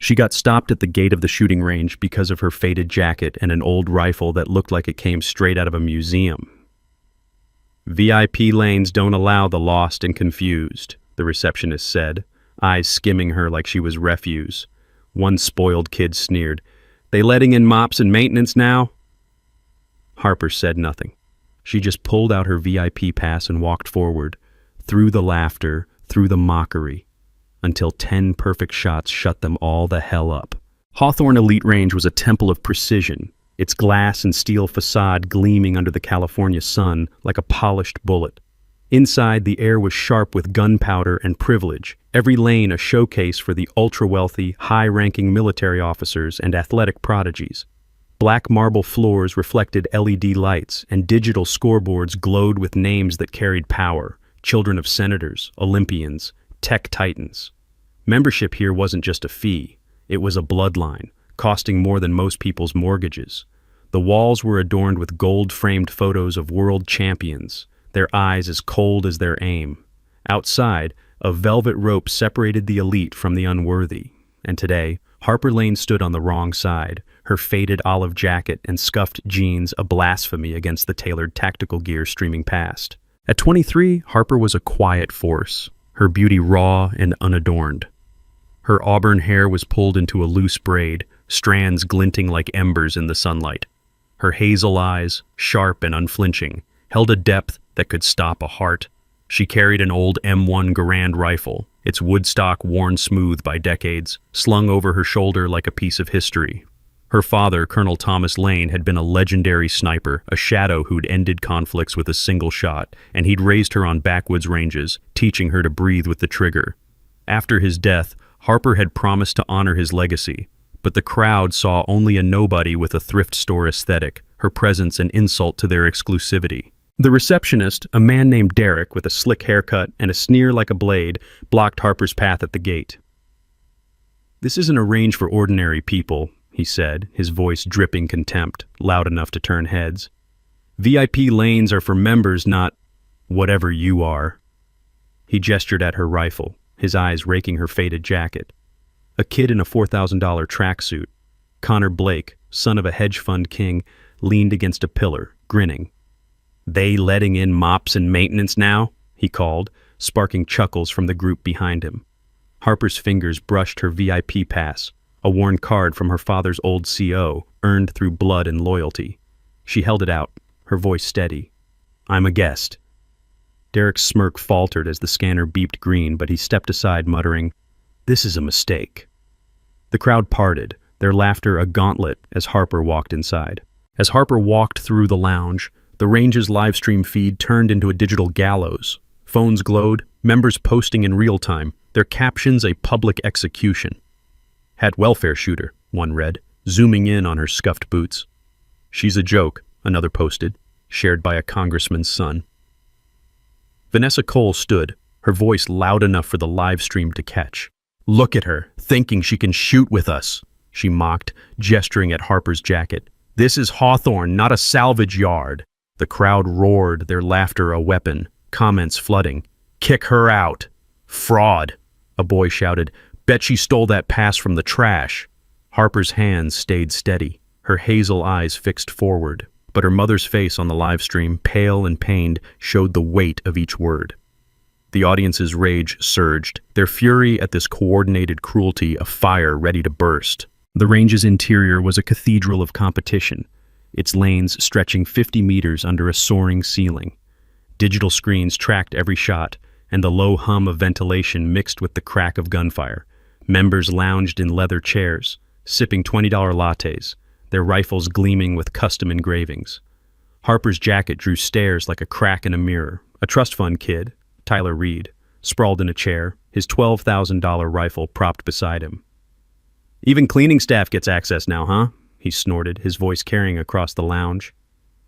She got stopped at the gate of the shooting range because of her faded jacket and an old rifle that looked like it came straight out of a museum. "VIP lanes don't allow the lost and confused," the receptionist said, eyes skimming her like she was refuse. One spoiled kid sneered, "They letting in mops and maintenance now?" Harper said nothing. She just pulled out her VIP pass and walked forward, through the laughter, through the mockery, until 10 perfect shots shut them all the hell up. Hawthorne Elite Range was a temple of precision, its glass and steel facade gleaming under the California sun like a polished bullet. Inside, the air was sharp with gunpowder and privilege, every lane a showcase for the ultra-wealthy, high-ranking military officers and athletic prodigies. Black marble floors reflected LED lights, and digital scoreboards glowed with names that carried power: children of senators, Olympians, tech titans. Membership here wasn't just a fee, it was a bloodline, costing more than most people's mortgages. The walls were adorned with gold-framed photos of world champions, their eyes as cold as their aim. Outside, a velvet rope separated the elite from the unworthy. And today, Harper Lane stood on the wrong side, her faded olive jacket and scuffed jeans a blasphemy against the tailored tactical gear streaming past. At 23, Harper was a quiet force, her beauty raw and unadorned. Her auburn hair was pulled into a loose braid, strands glinting like embers in the sunlight. Her hazel eyes, sharp and unflinching, held a depth that could stop a heart. She carried an old M1 Garand rifle, its woodstock worn smooth by decades, slung over her shoulder like a piece of history. Her father, Colonel Thomas Lane, had been a legendary sniper, a shadow who'd ended conflicts with a single shot, and he'd raised her on backwoods ranges, teaching her to breathe with the trigger. After his death, Harper had promised to honor his legacy, but the crowd saw only a nobody with a thrift store aesthetic, her presence an insult to their exclusivity. The receptionist, a man named Derek with a slick haircut and a sneer like a blade, blocked Harper's path at the gate. "This isn't a range for ordinary people," he said, his voice dripping contempt, loud enough to turn heads. "VIP lanes are for members, not whatever you are." He gestured at her rifle, his eyes raking her faded jacket. A kid in a $4,000 tracksuit, Connor Blake, son of a hedge fund king, leaned against a pillar, grinning. "They letting in mops and maintenance now?" he called, sparking chuckles from the group behind him. Harper's fingers brushed her VIP pass, a worn card from her father's old CO, earned through blood and loyalty. She held it out, her voice steady. "I'm a guest." Derek's smirk faltered as the scanner beeped green, but he stepped aside, muttering, "This is a mistake." The crowd parted, their laughter a gauntlet as Harper walked inside. As Harper walked through the lounge, the range's livestream feed turned into a digital gallows. Phones glowed, members posting in real time, their captions a public execution. "Hat welfare shooter," one read, zooming in on her scuffed boots. "She's a joke," another posted, shared by a congressman's son. Vanessa Cole stood, her voice loud enough for the live stream to catch. "Look at her, thinking she can shoot with us," she mocked, gesturing at Harper's jacket. "This is Hawthorne, not a salvage yard." The crowd roared, their laughter a weapon, comments flooding. "Kick her out." "Fraud," a boy shouted. "Bet she stole that pass from the trash." Harper's hands stayed steady, her hazel eyes fixed forward, but her mother's face on the live stream, pale and pained, showed the weight of each word. The audience's rage surged, their fury at this coordinated cruelty a fire ready to burst. The range's interior was a cathedral of competition, its lanes stretching 50 meters under a soaring ceiling. Digital screens tracked every shot, and the low hum of ventilation mixed with the crack of gunfire. Members lounged in leather chairs, sipping $20 lattes, their rifles gleaming with custom engravings. Harper's jacket drew stares like a crack in a mirror. A trust fund kid, Tyler Reed, sprawled in a chair, his $12,000 rifle propped beside him. "Even cleaning staff gets access now, huh?" he snorted, his voice carrying across the lounge.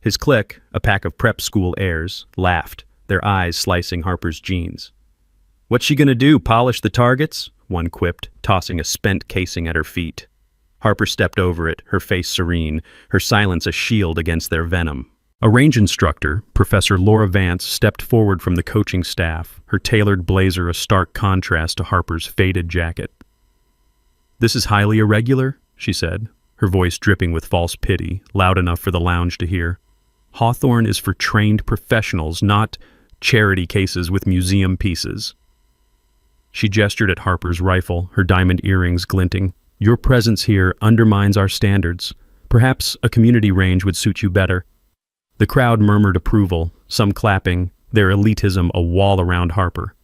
His clique, a pack of prep school heirs, laughed, their eyes slicing Harper's jeans. "What's she gonna do, polish the targets?" one quipped, tossing a spent casing at her feet. Harper stepped over it, her face serene, her silence a shield against their venom. A range instructor, Professor Laura Vance, stepped forward from the coaching staff, her tailored blazer a stark contrast to Harper's faded jacket. "This is highly irregular," she said, her voice dripping with false pity, loud enough for the lounge to hear. "Hawthorne is for trained professionals, not charity cases with museum pieces." She gestured at Harper's rifle, her diamond earrings glinting. "Your presence here undermines our standards. Perhaps a community range would suit you better." The crowd murmured approval, some clapping, their elitism a wall around Harper.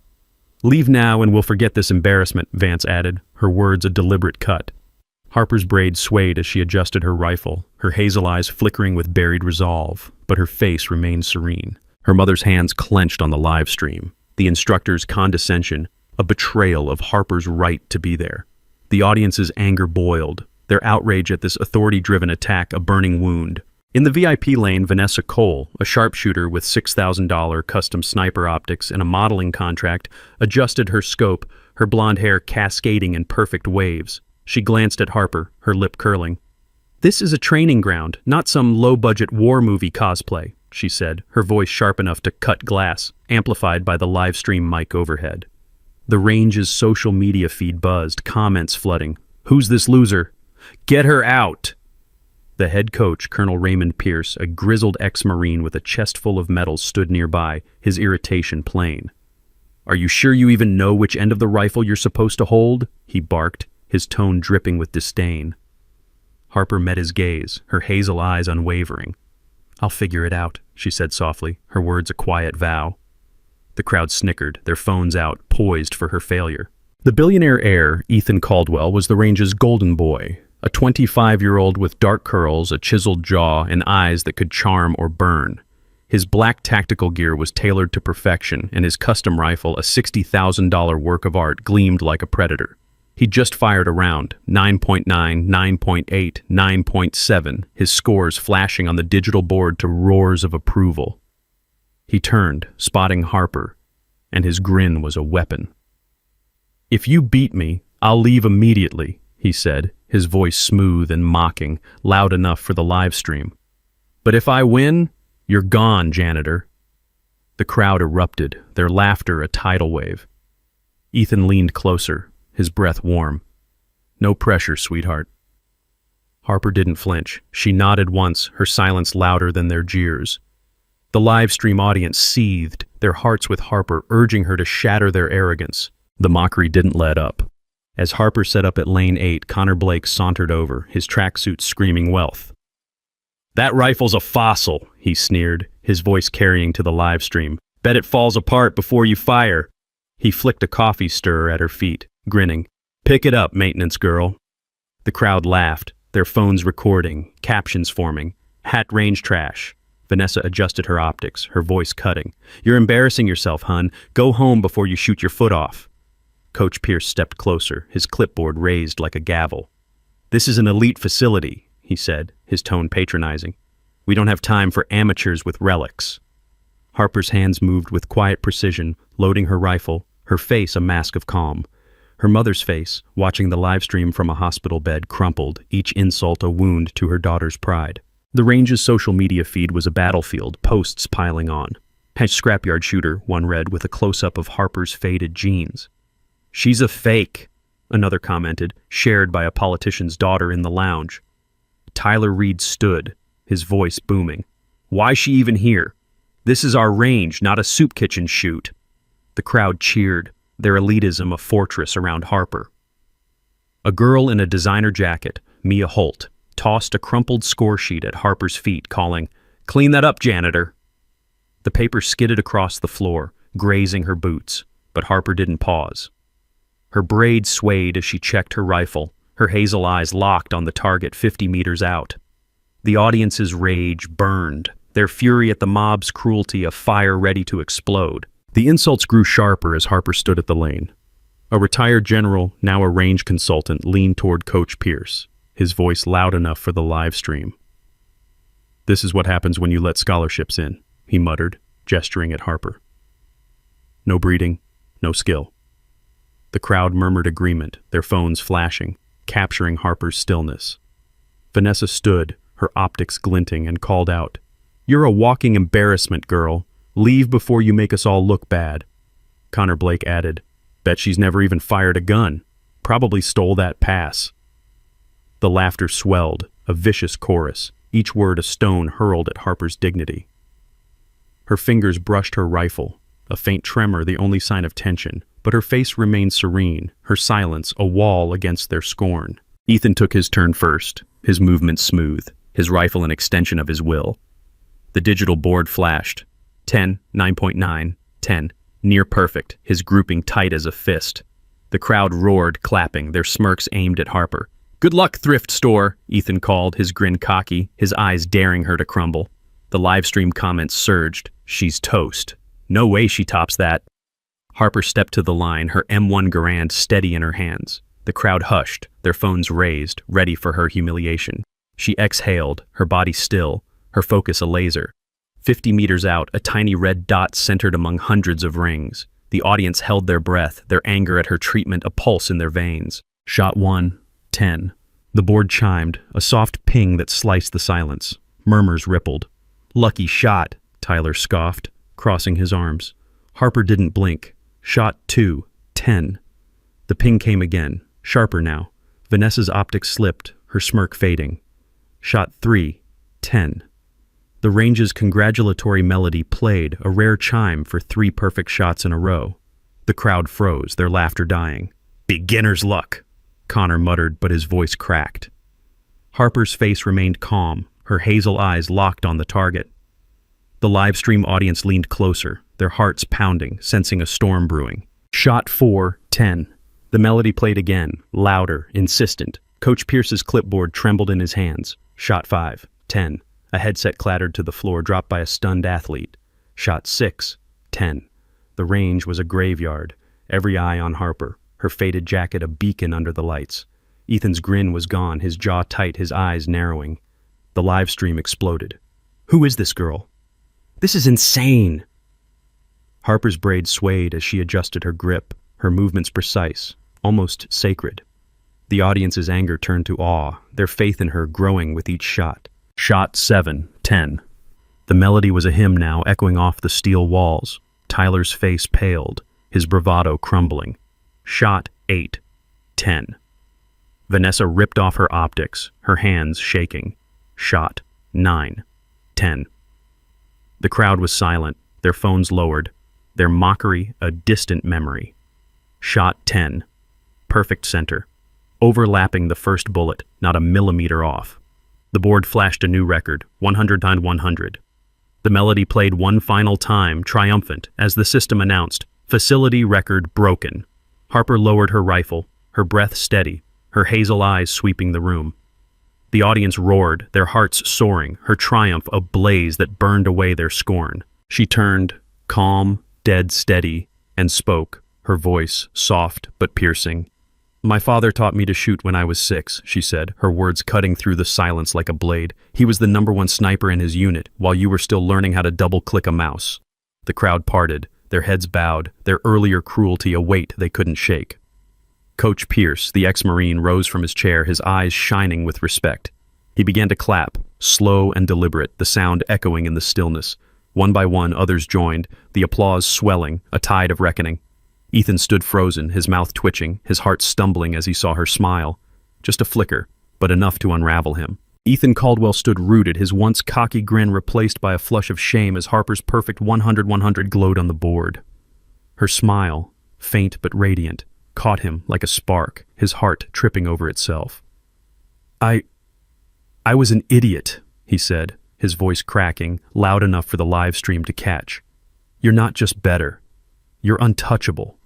"Leave now and we'll forget this embarrassment," Vance added, her words a deliberate cut. Harper's braids swayed as she adjusted her rifle, her hazel eyes flickering with buried resolve, but her face remained serene. Her mother's hands clenched on the live stream, the instructor's condescension, a betrayal of Harper's right to be there. The audience's anger boiled, their outrage at this authority-driven attack a burning wound. In the VIP lane, Vanessa Cole, a sharpshooter with $6,000 custom sniper optics and a modeling contract, adjusted her scope, her blonde hair cascading in perfect waves. She glanced at Harper, her lip curling. "This is a training ground, not some low-budget war movie cosplay," she said, her voice sharp enough to cut glass, amplified by the live stream mic overhead. The range's social media feed buzzed, comments flooding. "Who's this loser? Get her out!" The head coach, Colonel Raymond Pierce, a grizzled ex-Marine with a chest full of medals, stood nearby, his irritation plain. "Are you sure you even know which end of the rifle you're supposed to hold?" he barked, his tone dripping with disdain. Harper met his gaze, her hazel eyes unwavering. "I'll figure it out," she said softly, her words a quiet vow. The crowd snickered, their phones out, poised for her failure. The billionaire heir, Ethan Caldwell, was the range's golden boy, a 25-year-old with dark curls, a chiseled jaw, and eyes that could charm or burn. His black tactical gear was tailored to perfection, and his custom rifle, a $60,000 work of art, gleamed like a predator. He'd just fired a round, 9.9, 9.8, 9.7, his scores flashing on the digital board to roars of approval. He turned, spotting Harper, and his grin was a weapon. "If you beat me, I'll leave immediately," he said, his voice smooth and mocking, loud enough for the live stream. "But if I win, you're gone, janitor." The crowd erupted, their laughter a tidal wave. Ethan leaned closer, his breath warm. "No pressure, sweetheart." Harper didn't flinch. She nodded once, her silence louder than their jeers. The live stream audience seethed, their hearts with Harper, urging her to shatter their arrogance. The mockery didn't let up. As Harper set up at lane 8, Connor Blake sauntered over, his tracksuit screaming wealth. "That rifle's a fossil," he sneered, his voice carrying to the live stream. "Bet it falls apart before you fire." He flicked a coffee stirrer at her feet, grinning. "Pick it up, maintenance girl." The crowd laughed, their phones recording, captions forming. "Hat range trash." Vanessa adjusted her optics, her voice cutting. "You're embarrassing yourself, hun. Go home before you shoot your foot off." Coach Pierce stepped closer, his clipboard raised like a gavel. "This is an elite facility," he said, his tone patronizing. "We don't have time for amateurs with relics." Harper's hands moved with quiet precision, loading her rifle, her face a mask of calm. Her mother's face, watching the live stream from a hospital bed, crumpled, each insult a wound to her daughter's pride. The range's social media feed was a battlefield, posts piling on. "Scrapyard shooter," one read with a close-up of Harper's faded jeans. "She's a fake," another commented, shared by a politician's daughter in the lounge. Tyler Reed stood, his voice booming. "Why's she even here? This is our range, not a soup kitchen shoot." The crowd cheered, their elitism a fortress around Harper. A girl in a designer jacket, Mia Holt, tossed a crumpled score sheet at Harper's feet, calling, "Clean that up, janitor." The paper skidded across the floor, grazing her boots, but Harper didn't pause. Her braids swayed as she checked her rifle, her hazel eyes locked on the target 50 meters out. The audience's rage burned, their fury at the mob's cruelty a fire ready to explode. The insults grew sharper as Harper stood at the lane. A retired general, now a range consultant, leaned toward Coach Pierce, his voice loud enough for the live stream. "This is what happens when you let scholarships in," he muttered, gesturing at Harper. "No breeding, no skill." The crowd murmured agreement, their phones flashing, capturing Harper's stillness. Vanessa stood, her optics glinting, and called out, "You're a walking embarrassment, girl. Leave before you make us all look bad." Connor Blake added, "Bet she's never even fired a gun." Probably stole that pass. The laughter swelled, a vicious chorus, each word a stone hurled at Harper's dignity. Her fingers brushed her rifle, a faint tremor the only sign of tension, but her face remained serene, her silence a wall against their scorn. Ethan took his turn first, his movements smooth, his rifle an extension of his will. The digital board flashed. 10, 9.9, 10. Near perfect, his grouping tight as a fist. The crowd roared, clapping, their smirks aimed at Harper. "Good luck, thrift store," Ethan called, his grin cocky, his eyes daring her to crumble. The livestream comments surged. "She's toast. No way she tops that." Harper stepped to the line, her M1 Garand steady in her hands. The crowd hushed, their phones raised, ready for her humiliation. She exhaled, her body still, her focus a laser. 50 meters out, a tiny red dot centered among hundreds of rings. The audience held their breath, their anger at her treatment a pulse in their veins. Shot 1, 10. The board chimed, a soft ping that sliced the silence. Murmurs rippled. "Lucky shot," Tyler scoffed, crossing his arms. Harper didn't blink. Shot 2, 10. The ping came again, sharper now. Vanessa's optics slipped, her smirk fading. Shot 3, 10. The range's congratulatory melody played, a rare chime for 3 perfect shots in a row. The crowd froze, their laughter dying. "Beginner's luck," Connor muttered, but his voice cracked. Harper's face remained calm, her hazel eyes locked on the target. The livestream audience leaned closer, their hearts pounding, sensing a storm brewing. Shot 4, 10. The melody played again, louder, insistent. Coach Pierce's clipboard trembled in his hands. Shot 5, 10. A headset clattered to the floor, dropped by a stunned athlete. Shot 6, 10. The range was a graveyard, every eye on Harper, her faded jacket a beacon under the lights. Ethan's grin was gone, his jaw tight, his eyes narrowing. The live stream exploded. "Who is this girl? This is insane!" Harper's braids swayed as she adjusted her grip, her movements precise, almost sacred. The audience's anger turned to awe, their faith in her growing with each shot. Shot 7, 10. The melody was a hymn now, echoing off the steel walls. Tyler's face paled, his bravado crumbling. Shot 8, 10. Vanessa ripped off her optics, her hands shaking. Shot 9, 10. The crowd was silent, their phones lowered, their mockery a distant memory. Shot 10. Perfect center. Overlapping the first bullet, not a millimeter off. The board flashed a new record, 100 on 100. The melody played one final time, triumphant, as the system announced, "Facility record broken." Harper lowered her rifle, her breath steady, her hazel eyes sweeping the room. The audience roared, their hearts soaring, her triumph a blaze that burned away their scorn. She turned, calm, dead steady, and spoke, her voice soft but piercing. "My father taught me to shoot when I was 6, she said, her words cutting through the silence like a blade. "He was the #1 sniper in his unit, while you were still learning how to double-click a mouse." The crowd parted, their heads bowed, their earlier cruelty a weight they couldn't shake. Coach Pierce, the ex-Marine, rose from his chair, his eyes shining with respect. He began to clap, slow and deliberate, the sound echoing in the stillness. One by one, others joined, the applause swelling, a tide of reckoning. Ethan stood frozen, his mouth twitching, his heart stumbling as he saw her smile. Just a flicker, but enough to unravel him. Ethan Caldwell stood rooted, his once cocky grin replaced by a flush of shame as Harper's perfect 100-100 glowed on the board. Her smile, faint but radiant, caught him like a spark, his heart tripping over itself. I was an idiot," he said, his voice cracking, loud enough for the live stream to catch. "You're not just better. You're untouchable."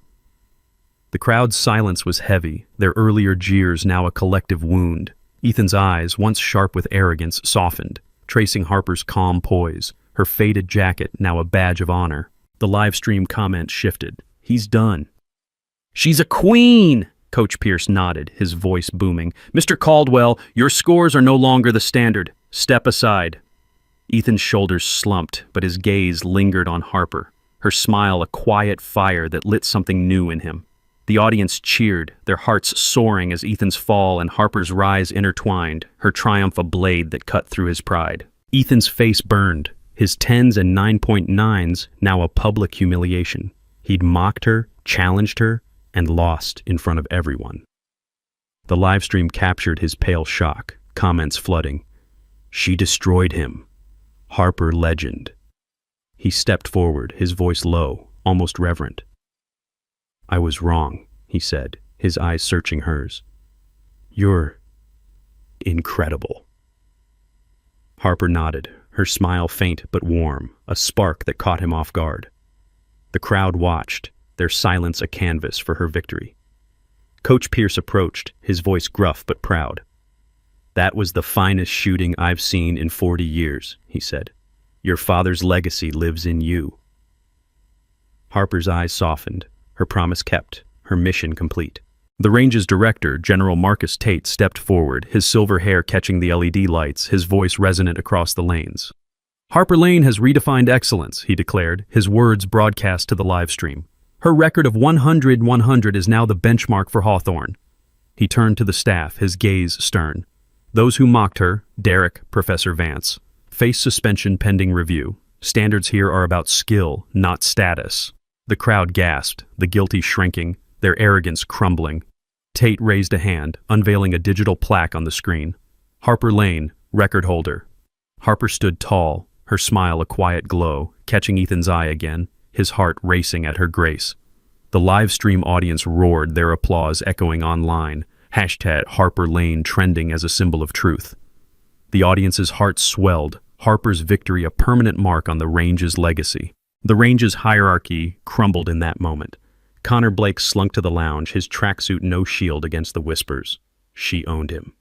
The crowd's silence was heavy, their earlier jeers now a collective wound. Ethan's eyes, once sharp with arrogance, softened, tracing Harper's calm poise, her faded jacket now a badge of honor. The live stream comments shifted. "He's done." "She's a queen!" Coach Pierce nodded, his voice booming. "Mr. Caldwell, your scores are no longer the standard. Step aside." Ethan's shoulders slumped, but his gaze lingered on Harper, her smile a quiet fire that lit something new in him. The audience cheered, their hearts soaring as Ethan's fall and Harper's rise intertwined, her triumph a blade that cut through his pride. Ethan's face burned, his 10s and 9.9s now a public humiliation. He'd mocked her, challenged her, and lost in front of everyone. The livestream captured his pale shock, comments flooding. She destroyed him. Harper legend. He stepped forward, his voice low, almost reverent. I was wrong, he said, his eyes searching hers. You're incredible. Harper nodded, her smile faint but warm, a spark that caught him off guard. The crowd watched, their silence a canvas for her victory. Coach Pierce approached, his voice gruff but proud. That was the finest shooting I've seen in 40 years, he said. Your father's legacy lives in you. Harper's eyes softened, her promise kept, her mission complete. The range's director, General Marcus Tate, stepped forward, his silver hair catching the LED lights, his voice resonant across the lanes. Harper Lane has redefined excellence, he declared, his words broadcast to the live stream. Her record of 100-100 is now the benchmark for Hawthorne. He turned to the staff, his gaze stern. Those who mocked her, Derek, Professor Vance, face suspension pending review. Standards here are about skill, not status. The crowd gasped, the guilty shrinking, their arrogance crumbling. Tate raised a hand, unveiling a digital plaque on the screen. Harper Lane, record holder. Harper stood tall, her smile a quiet glow, catching Ethan's eye again, his heart racing at her grace. The live stream audience roared, their applause echoing online. Hashtag Harper Lane trending as a symbol of truth. The audience's hearts swelled, Harper's victory a permanent mark on the range's legacy. The range's hierarchy crumbled in that moment. Connor Blake slunk to the lounge, his tracksuit no shield against the whispers. She owned him.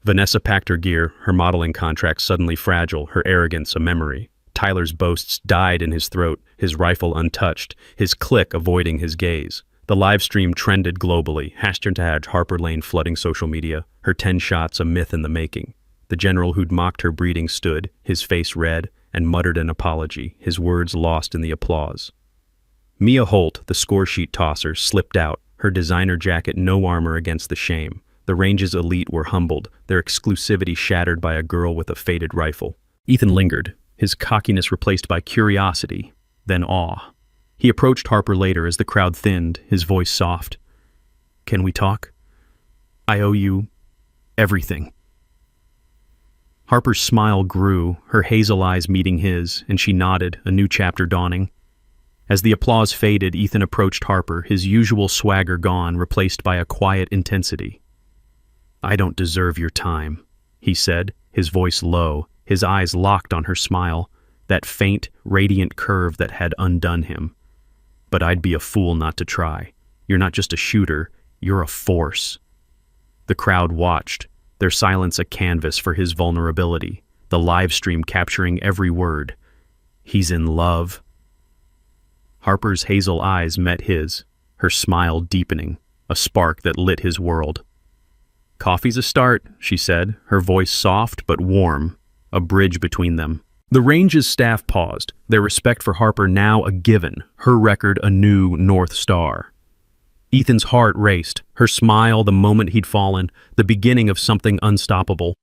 Vanessa packed her gear, her modeling contract suddenly fragile, her arrogance a memory. Tyler's boasts died in his throat, his rifle untouched, his click avoiding his gaze. The live stream trended globally, hashtag Harper Lane flooding social media, her 10 shots a myth in the making. The general who'd mocked her breeding stood, his face red, and muttered an apology, his words lost in the applause. Mia Holt, the score sheet tosser, slipped out, her designer jacket no armor against the shame. The range's elite were humbled, their exclusivity shattered by a girl with a faded rifle. Ethan lingered, his cockiness replaced by curiosity, then awe. He approached Harper later as the crowd thinned, his voice soft. Can we talk? I owe you everything. Harper's smile grew, her hazel eyes meeting his, and she nodded, a new chapter dawning. As the applause faded, Ethan approached Harper, his usual swagger gone, replaced by a quiet intensity. I don't deserve your time, he said, his voice low, his eyes locked on her smile, that faint, radiant curve that had undone him. But I'd be a fool not to try. You're not just a shooter, you're a force. The crowd watched, their silence a canvas for his vulnerability, the live stream capturing every word. He's in love. Harper's hazel eyes met his, her smile deepening, a spark that lit his world. Coffee's a start, she said, her voice soft but warm, a bridge between them. The range's staff paused, their respect for Harper now a given, her record a new North Star. Ethan's heart raced, her smile the moment he'd fallen, the beginning of something unstoppable.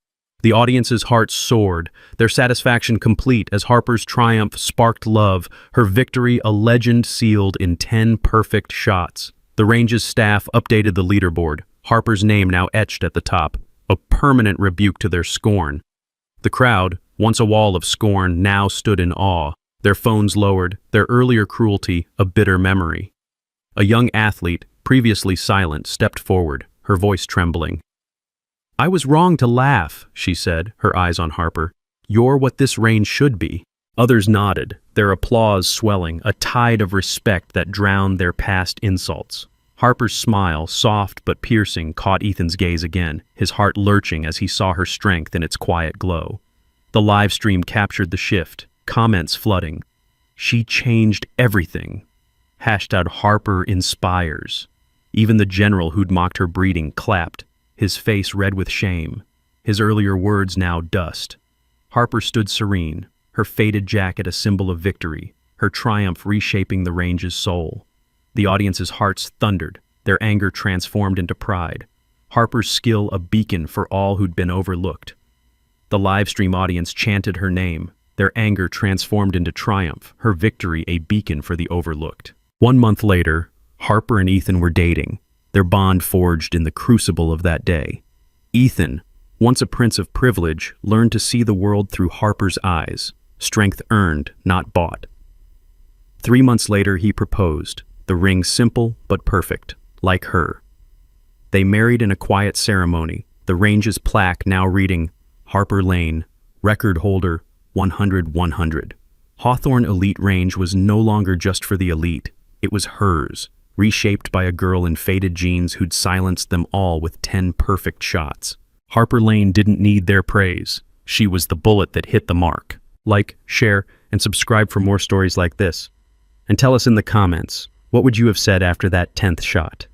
The audience's hearts soared, their satisfaction complete as Harper's triumph sparked love, her victory a legend sealed in 10 perfect shots. The range's staff updated the leaderboard, Harper's name now etched at the top, a permanent rebuke to their scorn. The crowd, once a wall of scorn, now stood in awe, their phones lowered, their earlier cruelty a bitter memory. A young athlete, previously silent, stepped forward, her voice trembling. I was wrong to laugh, she said, her eyes on Harper. You're what this range should be. Others nodded, their applause swelling, a tide of respect that drowned their past insults. Harper's smile, soft but piercing, caught Ethan's gaze again, his heart lurching as he saw her strength in its quiet glow. The live stream captured the shift, comments flooding. She changed everything. Hashtag Harper inspires. Even the general who'd mocked her breeding clapped, his face red with shame, his earlier words now dust. Harper stood serene, her faded jacket a symbol of victory, her triumph reshaping the range's soul. The audience's hearts thundered, their anger transformed into pride. Harper's skill a beacon for all who'd been overlooked. The livestream audience chanted her name, their anger transformed into triumph, her victory a beacon for the overlooked. 1 month later, Harper and Ethan were dating, their bond forged in the crucible of that day. Ethan, once a prince of privilege, learned to see the world through Harper's eyes, strength earned, not bought. 3 months later, he proposed, the ring simple but perfect, like her. They married in a quiet ceremony, the range's plaque now reading, Harper Lane, record holder 100-100. Hawthorne Elite Range was no longer just for the elite, it was hers, reshaped by a girl in faded jeans who'd silenced them all with 10 perfect shots. Harper Lane didn't need their praise, she was the bullet that hit the mark. Like, share, and subscribe for more stories like this. And tell us in the comments, what would you have said after that 10th shot?